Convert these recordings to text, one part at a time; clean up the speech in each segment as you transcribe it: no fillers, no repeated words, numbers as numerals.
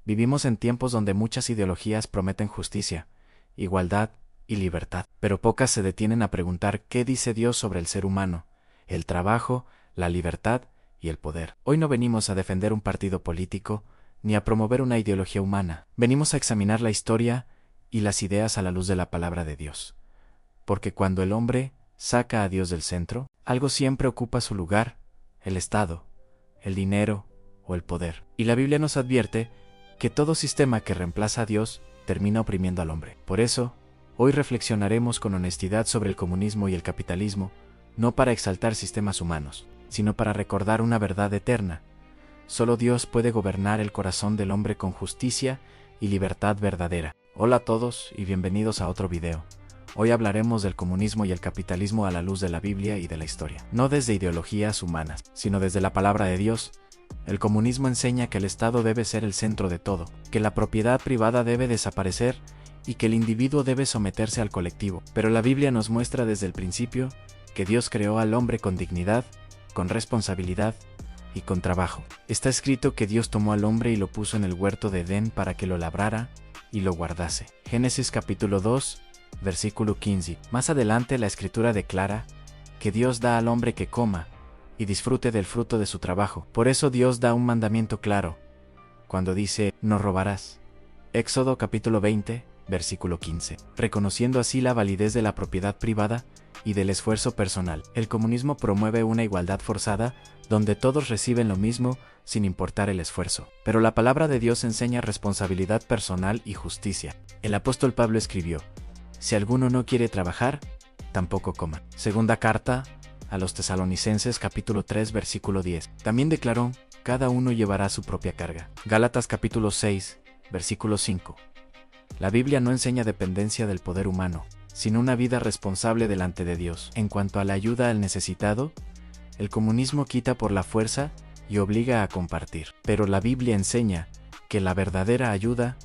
Vivimos en tiempos donde muchas ideologías prometen justicia, igualdad y libertad, pero pocas se detienen a preguntar qué dice Dios sobre el ser humano, el trabajo, la libertad y el poder. Hoy no venimos a defender un partido político, ni a promover una ideología humana. Venimos a examinar la historia y las ideas a la luz de la palabra de Dios. Porque cuando el hombre saca a Dios del centro, algo siempre ocupa su lugar: el Estado, el dinero o el poder. Y la Biblia nos advierte que todo sistema que reemplaza a Dios termina oprimiendo al hombre. Por eso, hoy reflexionaremos con honestidad sobre el comunismo y el capitalismo, no para exaltar sistemas humanos, sino para recordar una verdad eterna. Solo Dios puede gobernar el corazón del hombre con justicia y libertad verdadera. Hola a todos y bienvenidos a otro video. Hoy hablaremos del comunismo y el capitalismo a la luz de la Biblia y de la historia. No desde ideologías humanas, sino desde la palabra de Dios. El comunismo enseña que el Estado debe ser el centro de todo, que la propiedad privada debe desaparecer y que el individuo debe someterse al colectivo. Pero la Biblia nos muestra desde el principio que Dios creó al hombre con dignidad, con responsabilidad y con trabajo. Está escrito que Dios tomó al hombre y lo puso en el huerto de Edén para que lo labrara y lo guardase. Génesis capítulo 2, versículo 15. Más adelante la Escritura declara que Dios da al hombre que coma y disfrute del fruto de su trabajo. Por eso Dios da un mandamiento claro cuando dice: no robarás. Éxodo capítulo 20, versículo 15. Reconociendo así la validez de la propiedad privada y del esfuerzo personal. El comunismo promueve una igualdad forzada donde todos reciben lo mismo sin importar el esfuerzo. Pero la palabra de Dios enseña responsabilidad personal y justicia. El apóstol Pablo escribió: si alguno no quiere trabajar, tampoco coma. Segunda carta a los Tesalonicenses capítulo 3 versículo 10. También declaró: cada uno llevará su propia carga. Gálatas capítulo 6 versículo 5. La Biblia no enseña dependencia del poder humano, sino una vida responsable delante de Dios. En cuanto a la ayuda al necesitado, el comunismo quita por la fuerza y obliga a compartir. Pero la Biblia enseña que la verdadera ayuda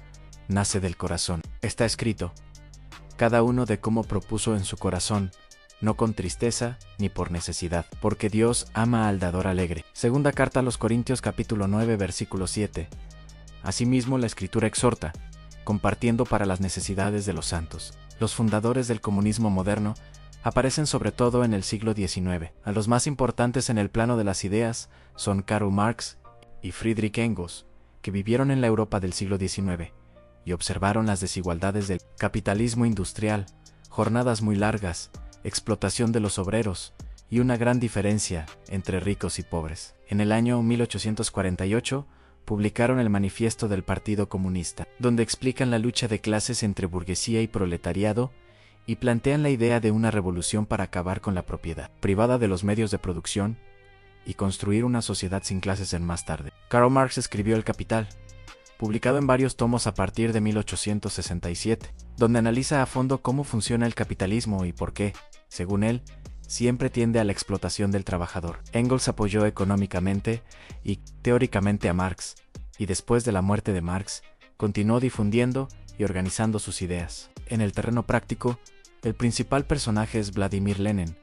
nace del corazón. Está escrito: cada uno de cómo propuso en su corazón, no con tristeza ni por necesidad, porque Dios ama al dador alegre. Segunda carta a los Corintios capítulo 9 versículo 7. Asimismo la Escritura exhorta, compartiendo para las necesidades de los santos. Los fundadores del comunismo moderno aparecen sobre todo en el siglo XIX. A los más importantes en el plano de las ideas son Karl Marx y Friedrich Engels, que vivieron en la Europa del siglo XIX y observaron las desigualdades del capitalismo industrial, jornadas muy largas, explotación de los obreros y una gran diferencia entre ricos y pobres. En el año 1848 publicaron el Manifiesto del Partido Comunista, donde explican la lucha de clases entre burguesía y proletariado y plantean la idea de una revolución para acabar con la propiedad privada de los medios de producción y construir una sociedad sin clases en más tarde. Karl Marx escribió El Capital, publicado en varios tomos a partir de 1867, donde analiza a fondo cómo funciona el capitalismo y por qué, según él, siempre tiende a la explotación del trabajador. Engels apoyó económicamente y teóricamente a Marx, y después de la muerte de Marx, continuó difundiendo y organizando sus ideas. En el terreno práctico, el principal personaje es Vladimir Lenin,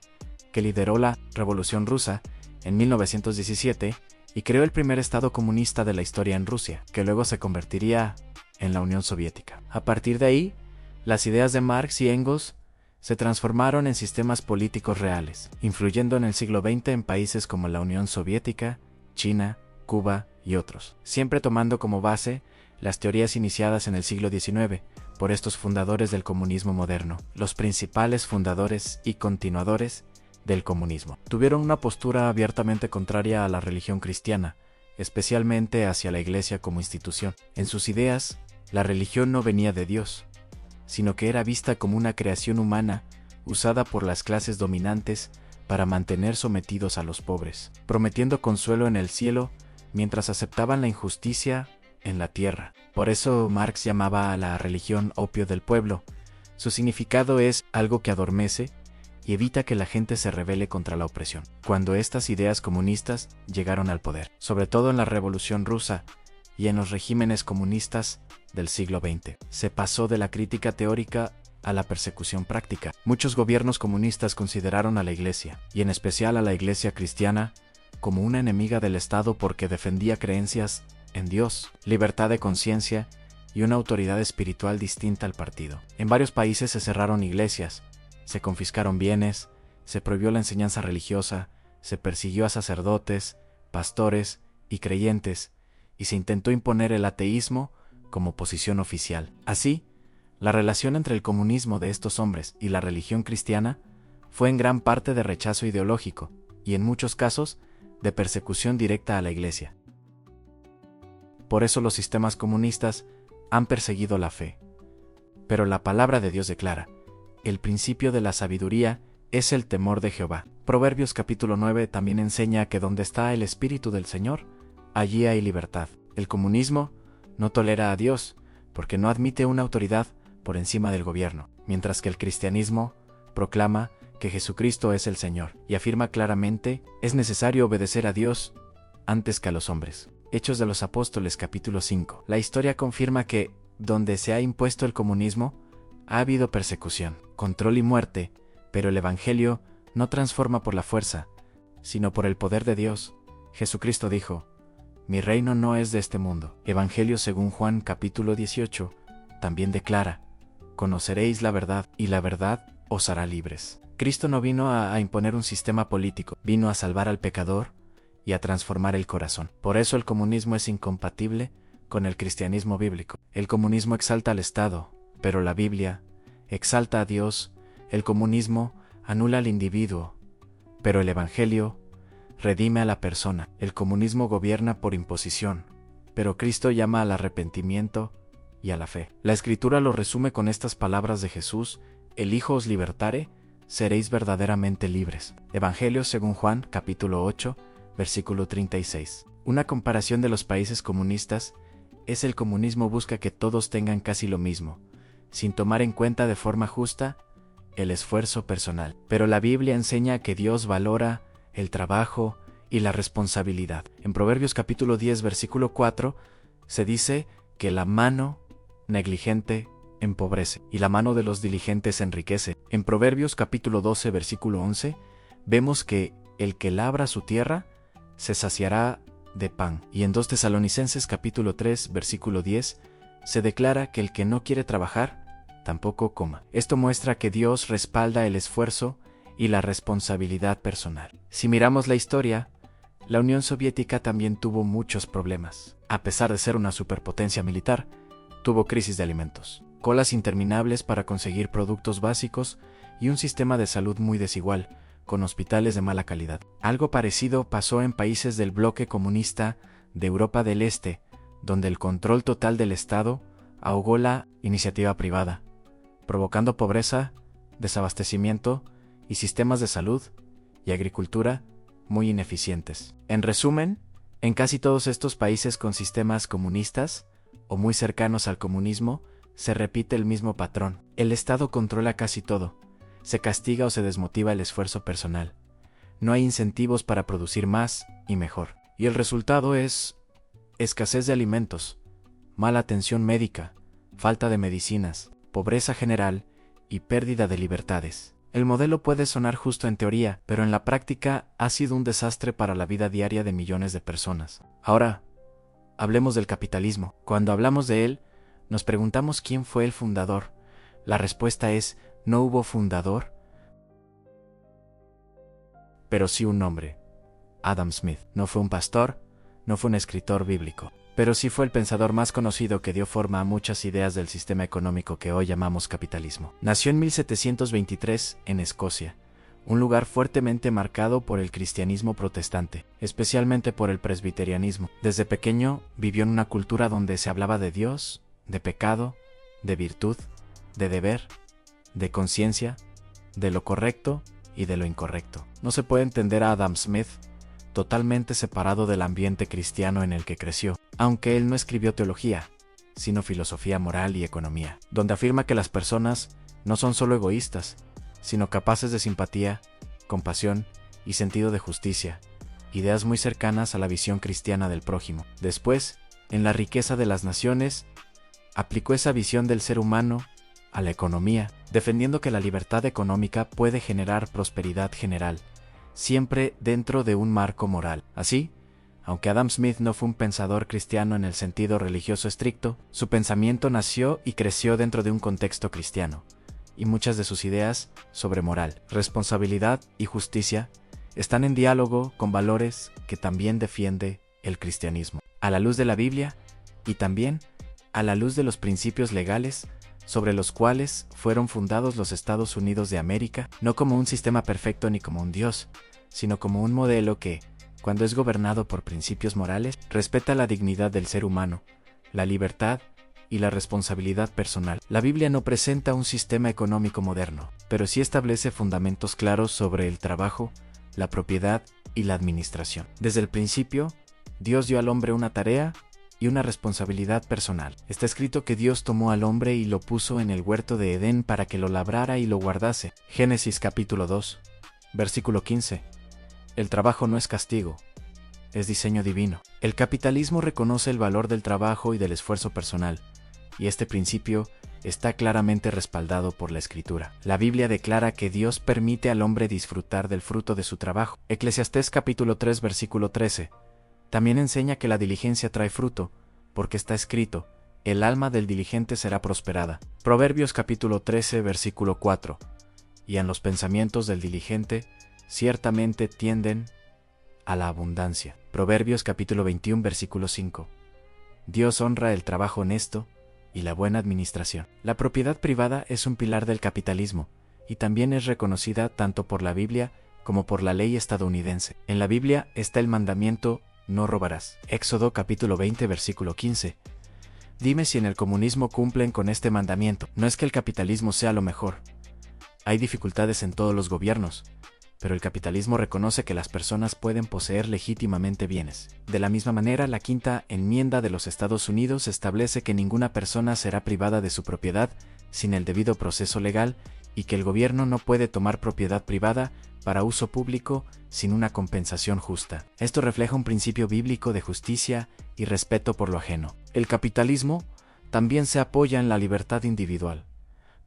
que lideró la Revolución Rusa en 1917 y creó el primer estado comunista de la historia en Rusia, que luego se convertiría en la Unión Soviética. A partir de ahí, las ideas de Marx y Engels se transformaron en sistemas políticos reales, influyendo en el siglo XX en países como la Unión Soviética, China, Cuba y otros, siempre tomando como base las teorías iniciadas en el siglo XIX por estos fundadores del comunismo moderno. Los principales fundadores y continuadores del comunismo tuvieron una postura abiertamente contraria a la religión cristiana, especialmente hacia la Iglesia como institución. En sus ideas, la religión no venía de Dios, sino que era vista como una creación humana usada por las clases dominantes para mantener sometidos a los pobres, prometiendo consuelo en el cielo mientras aceptaban la injusticia en la tierra. Por eso Marx llamaba a la religión opio del pueblo. Su significado es algo que adormece y evita que la gente se rebele contra la opresión. Cuando estas ideas comunistas llegaron al poder, sobre todo en la Revolución Rusa y en los regímenes comunistas del siglo XX, se pasó de la crítica teórica a la persecución práctica. Muchos gobiernos comunistas consideraron a la Iglesia, y en especial a la Iglesia cristiana, como una enemiga del Estado porque defendía creencias en Dios, libertad de conciencia y una autoridad espiritual distinta al partido. En varios países se cerraron iglesias, se confiscaron bienes, se prohibió la enseñanza religiosa, se persiguió a sacerdotes, pastores y creyentes, y se intentó imponer el ateísmo como posición oficial. Así, la relación entre el comunismo de estos hombres y la religión cristiana fue en gran parte de rechazo ideológico y en muchos casos de persecución directa a la Iglesia. Por eso los sistemas comunistas han perseguido la fe. Pero la palabra de Dios declara: el principio de la sabiduría es el temor de Jehová. Proverbios capítulo 9 también enseña que donde está el Espíritu del Señor, allí hay libertad. El comunismo no tolera a Dios porque no admite una autoridad por encima del gobierno, mientras que el cristianismo proclama que Jesucristo es el Señor y afirma claramente: es necesario obedecer a Dios antes que a los hombres. Hechos de los Apóstoles capítulo 5. La historia confirma que, donde se ha impuesto el comunismo, ha habido persecución, control y muerte, pero el Evangelio no transforma por la fuerza, sino por el poder de Dios. Jesucristo dijo: mi reino no es de este mundo. Evangelio según Juan capítulo 18 también declara: conoceréis la verdad, y la verdad os hará libres. Cristo no vino a imponer un sistema político, vino a salvar al pecador y a transformar el corazón. Por eso el comunismo es incompatible con el cristianismo bíblico. El comunismo exalta al Estado, pero la Biblia exalta a Dios. El comunismo anula al individuo, pero el Evangelio redime a la persona. El comunismo gobierna por imposición, pero Cristo llama al arrepentimiento y a la fe. La Escritura lo resume con estas palabras de Jesús: el Hijo os libertare, seréis verdaderamente libres. Evangelio según Juan capítulo 8, versículo 36. Una comparación de los países comunistas es: el comunismo busca que todos tengan casi lo mismo, sin tomar en cuenta de forma justa el esfuerzo personal. Pero la Biblia enseña que Dios valora el trabajo y la responsabilidad. En Proverbios capítulo 10, versículo 4, se dice que la mano negligente empobrece y la mano de los diligentes enriquece. En Proverbios capítulo 12, versículo 11, vemos que el que labra su tierra se saciará de pan. Y en 2 Tesalonicenses capítulo 3, versículo 10, se declara que el que no quiere trabajar, tampoco coma. Esto muestra que Dios respalda el esfuerzo y la responsabilidad personal. Si miramos la historia, la Unión Soviética también tuvo muchos problemas. A pesar de ser una superpotencia militar, tuvo crisis de alimentos, colas interminables para conseguir productos básicos y un sistema de salud muy desigual, con hospitales de mala calidad. Algo parecido pasó en países del bloque comunista de Europa del Este, donde el control total del Estado ahogó la iniciativa privada, provocando pobreza, desabastecimiento y sistemas de salud y agricultura muy ineficientes. En resumen, en casi todos estos países con sistemas comunistas o muy cercanos al comunismo, se repite el mismo patrón. El Estado controla casi todo. Se castiga o se desmotiva el esfuerzo personal. No hay incentivos para producir más y mejor. Y el resultado es escasez de alimentos, mala atención médica, falta de medicinas, pobreza general y pérdida de libertades. El modelo puede sonar justo en teoría, pero en la práctica ha sido un desastre para la vida diaria de millones de personas. Ahora, hablemos del capitalismo. Cuando hablamos de él, nos preguntamos quién fue el fundador. La respuesta es: no hubo fundador, pero sí un hombre: Adam Smith. No fue un pastor, no fue un escritor bíblico, pero sí fue el pensador más conocido que dio forma a muchas ideas del sistema económico que hoy llamamos capitalismo. Nació en 1723 en Escocia, un lugar fuertemente marcado por el cristianismo protestante, especialmente por el presbiterianismo. Desde pequeño vivió en una cultura donde se hablaba de Dios, de pecado, de virtud, de deber, de conciencia, de lo correcto y de lo incorrecto. No se puede entender a Adam Smith totalmente separado del ambiente cristiano en el que creció, aunque él no escribió teología, sino filosofía moral y economía, donde afirma que las personas no son solo egoístas, sino capaces de simpatía, compasión y sentido de justicia, ideas muy cercanas a la visión cristiana del prójimo. Después, en La riqueza de las naciones, aplicó esa visión del ser humano a la economía, defendiendo que la libertad económica puede generar prosperidad general, siempre dentro de un marco moral. Así, Aunque Adam Smith no fue un pensador cristiano en el sentido religioso estricto, su pensamiento nació y creció dentro de un contexto cristiano, y muchas de sus ideas sobre moral, responsabilidad y justicia están en diálogo con valores que también defiende el cristianismo. A la luz de la Biblia y también a la luz de los principios legales sobre los cuales fueron fundados los Estados Unidos de América, no como un sistema perfecto ni como un Dios, sino como un modelo que, cuando es gobernado por principios morales, respeta la dignidad del ser humano, la libertad y la responsabilidad personal. La Biblia no presenta un sistema económico moderno, pero sí establece fundamentos claros sobre el trabajo, la propiedad y la administración. Desde el principio, Dios dio al hombre una tarea y una responsabilidad personal. Está escrito que Dios tomó al hombre y lo puso en el huerto de Edén para que lo labrara y lo guardase. Génesis capítulo 2, versículo 15. El trabajo no es castigo, es diseño divino. El capitalismo reconoce el valor del trabajo y del esfuerzo personal, y este principio está claramente respaldado por la Escritura. La Biblia declara que Dios permite al hombre disfrutar del fruto de su trabajo. Eclesiastés capítulo 3, versículo 13. También enseña que la diligencia trae fruto, porque está escrito, el alma del diligente será prosperada. Proverbios capítulo 13, versículo 4. Y en los pensamientos del diligente, ciertamente tienden a la abundancia. Proverbios capítulo 21, versículo 5. Dios honra el trabajo honesto y la buena administración. La propiedad privada es un pilar del capitalismo, y también es reconocida tanto por la Biblia como por la ley estadounidense. En la Biblia está el mandamiento no robarás. Éxodo capítulo 20, versículo 15. Dime si en el comunismo cumplen con este mandamiento. No es que el capitalismo sea lo mejor. Hay dificultades en todos los gobiernos, pero el capitalismo reconoce que las personas pueden poseer legítimamente bienes. De la misma manera, la Quinta Enmienda de los Estados Unidos establece que ninguna persona será privada de su propiedad sin el debido proceso legal y que el gobierno no puede tomar propiedad privada para uso público sin una compensación justa. Esto refleja un principio bíblico de justicia y respeto por lo ajeno. El capitalismo también se apoya en la libertad individual,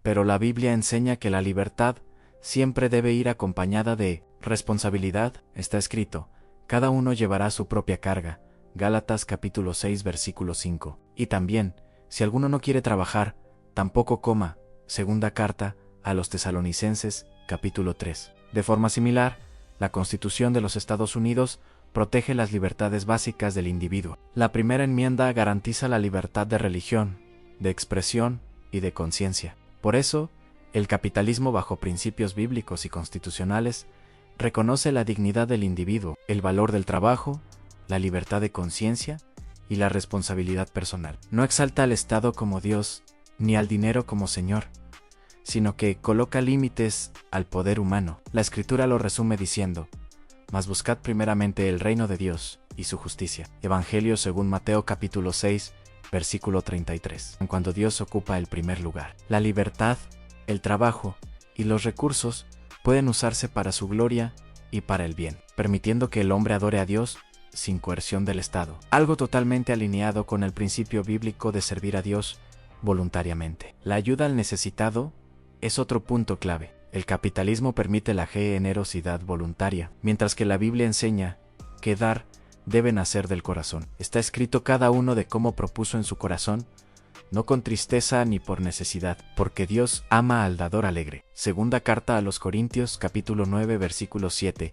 pero la Biblia enseña que la libertad siempre debe ir acompañada de responsabilidad. Está escrito, cada uno llevará su propia carga. Gálatas capítulo 6, versículo 5. Y también, si alguno no quiere trabajar, tampoco coma. Segunda carta a los Tesalonicenses, capítulo 3. De forma similar, la Constitución de los Estados Unidos protege las libertades básicas del individuo. La Primera Enmienda garantiza la libertad de religión, de expresión y de conciencia. Por eso, el capitalismo, bajo principios bíblicos y constitucionales, reconoce la dignidad del individuo, el valor del trabajo, la libertad de conciencia y la responsabilidad personal. No exalta al Estado como Dios, ni al dinero como Señor, sino que coloca límites al poder humano. La Escritura lo resume diciendo, mas buscad primeramente el reino de Dios y su justicia. Evangelio según Mateo capítulo 6, versículo 33. Cuando Dios ocupa el primer lugar. La libertad, el trabajo y los recursos pueden usarse para su gloria y para el bien, permitiendo que el hombre adore a Dios sin coerción del Estado. Algo totalmente alineado con el principio bíblico de servir a Dios voluntariamente. La ayuda al necesitado es otro punto clave. El capitalismo permite la generosidad voluntaria, mientras que la Biblia enseña que dar debe nacer del corazón. Está escrito cada uno de cómo propuso en su corazón, no con tristeza ni por necesidad, porque Dios ama al dador alegre. Segunda carta a los Corintios capítulo 9 versículo 7.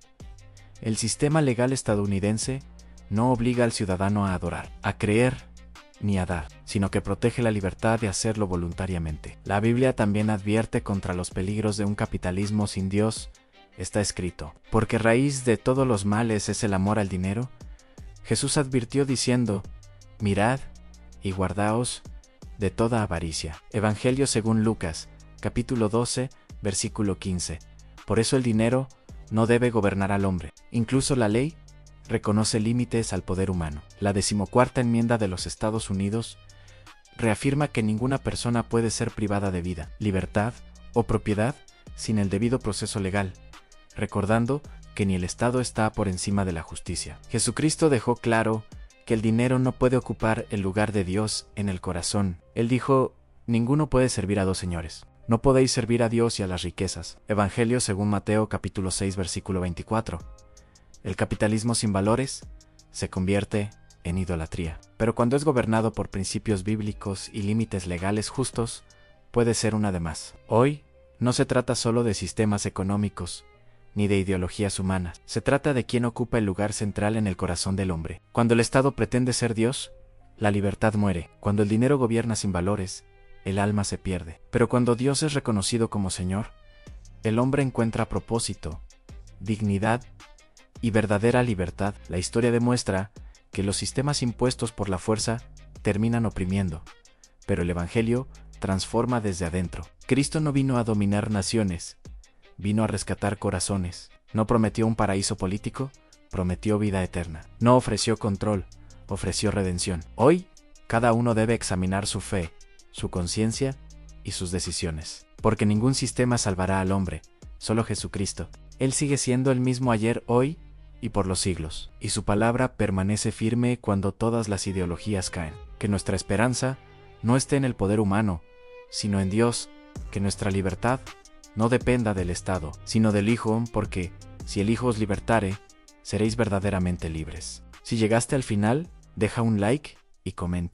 El sistema legal estadounidense no obliga al ciudadano a adorar, a creer ni a dar, sino que protege la libertad de hacerlo voluntariamente. La Biblia también advierte contra los peligros de un capitalismo sin Dios. Está escrito, porque raíz de todos los males es el amor al dinero. Jesús advirtió diciendo, mirad y guardaos de toda avaricia. Evangelio según Lucas, capítulo 12, versículo 15. Por eso el dinero no debe gobernar al hombre. Incluso la ley reconoce límites al poder humano. La 14ª Enmienda de los Estados Unidos reafirma que ninguna persona puede ser privada de vida, libertad o propiedad sin el debido proceso legal, recordando que ni el Estado está por encima de la justicia. Jesucristo dejó claro que el dinero no puede ocupar el lugar de Dios en el corazón. Él dijo, ninguno puede servir a dos señores. No podéis servir a Dios y a las riquezas. Evangelio según Mateo capítulo 6 versículo 24. El capitalismo sin valores se convierte en idolatría. Pero cuando es gobernado por principios bíblicos y límites legales justos, puede ser una de más. Hoy, no se trata solo de sistemas económicos, ni de ideologías humanas. Se trata de quién ocupa el lugar central en el corazón del hombre. Cuando el Estado pretende ser Dios, la libertad muere. Cuando el dinero gobierna sin valores, el alma se pierde. Pero cuando Dios es reconocido como Señor, el hombre encuentra propósito, dignidad y verdadera libertad. La historia demuestra que los sistemas impuestos por la fuerza terminan oprimiendo, pero el Evangelio transforma desde adentro. Cristo no vino a dominar naciones, vino a rescatar corazones. No prometió un paraíso político, prometió vida eterna. No ofreció control, ofreció redención. Hoy, cada uno debe examinar su fe, su conciencia y sus decisiones. Porque ningún sistema salvará al hombre, solo Jesucristo. Él sigue siendo el mismo ayer, hoy y por los siglos. Y su palabra permanece firme cuando todas las ideologías caen. Que nuestra esperanza no esté en el poder humano, sino en Dios. Que nuestra libertad no dependa del Estado, sino del Hijo, porque si el Hijo os libertare, seréis verdaderamente libres. Si llegaste al final, deja un like y comenta.